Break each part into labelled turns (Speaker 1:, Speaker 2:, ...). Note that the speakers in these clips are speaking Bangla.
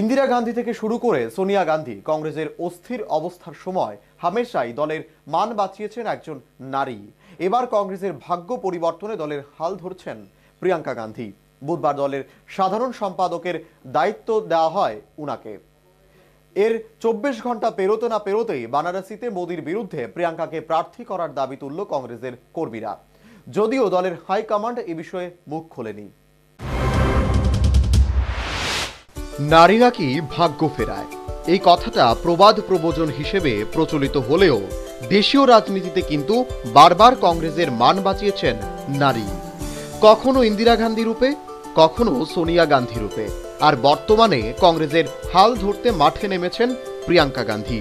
Speaker 1: ইন্দিরা গান্ধী থেকে শুরু করে সোনিয়া গান্ধী কংগ্রেসের অস্থির অবস্থার সময় হামেশাই দলের মান বাঁচিয়েছেন একজন নারী। এবার কংগ্রেসের ভাগ্য পরিবর্তনে দলের হাল ধরছেন প্রিয়াঙ্কা গান্ধী। বুধবার দলের সাধারণ সম্পাদকের দায়িত্ব দেওয়া হয় উনাকে। এর 24 ঘন্টা পেরোতে না পেরোতেই বারাণসীতে মোদির বিরুদ্ধে প্রিয়াঙ্কাকে প্রার্থী করার দাবি তুলল কংগ্রেসের কর্মীরা, যদিও দলের হাইকমান্ড এ বিষয়ে মুখ খোলেনি। নারী নাকি ভাগ্য ফেরায়, এই কথাটা প্রবাদ প্রবচন হিসেবে প্রচলিত হলেও দেশীয় রাজনীতিতে কিন্তু বারবার কংগ্রেসের মান বাঁচিয়েছেন নারী। কখনো ইন্দিরা গান্ধী রূপে, কখনো সোনিয়া গান্ধী রূপে, আর বর্তমানে কংগ্রেসের হাল ধরতে মাঠে নেমেছেন প্রিয়াঙ্কা গান্ধী।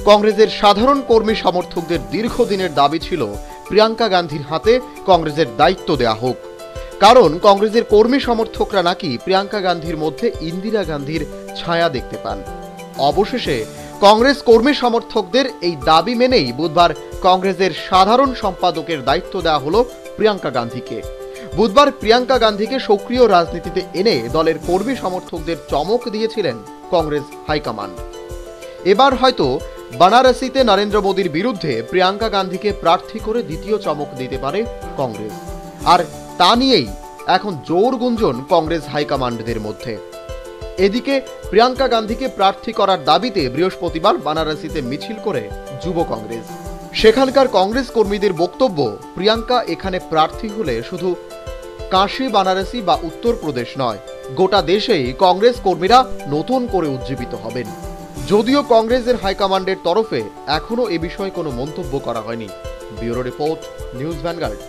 Speaker 1: কংগ্রেসের সাধারণ কর্মী সমর্থকদের দীর্ঘদিনের দাবি ছিল প্রিয়াঙ্কা গান্ধীর হাতে কংগ্রেসের দায়িত্ব দেয়া হোক, কারণ কংগ্রেসের কর্মী সমর্থকরা নাকি প্রিয়াঙ্কা গান্ধীর মধ্যে ইন্দিরা গান্ধীর ছায়া দেখতে পান। অবশেষে কংগ্রেস কর্মী সমর্থকদের এই দাবি মেনেই বুধবার কংগ্রেসের সাধারণ সম্পাদকের দায়িত্ব দেওয়া হলো প্রিয়াঙ্কা গান্ধীকে। বুধবার প্রিয়াঙ্কা গান্ধীকে সক্রিয় রাজনীতিতে এনে দলের কর্মী সমর্থকদের চমক দিয়েছিলেন কংগ্রেস হাইকমান্ড। এবার হয়তো বারাণসীতে নরেন্দ্র মোদীর বিরুদ্ধে প্রিয়াঙ্কা গান্ধীকে প্রার্থী করে দ্বিতীয় চমক দিতে পারে কংগ্রেস, আর তা নিয়েই এখন জোর গুঞ্জন কংগ্রেস হাইকমান্ডদের মধ্যে। এদিকে প্রিয়াঙ্কা গান্ধীকে প্রার্থী করার দাবিতে বৃহস্পতিবার বারাণসীতে মিছিল করে যুব কংগ্রেস। সেখানকার কংগ্রেস কর্মীদের বক্তব্য, প্রিয়াঙ্কা এখানে প্রার্থী হলে শুধু কাশী, বারাণসী বা উত্তরপ্রদেশ নয়, গোটা দেশেই কংগ্রেস কর্মীরা নতুন করে উজ্জীবিত হবেন। যদিও কংগ্রেসের হাইকমান্ডের তরফে এখনো এ বিষয়ে কোনো মন্তব্য করা হয়নি। Bureau report, news vanguard.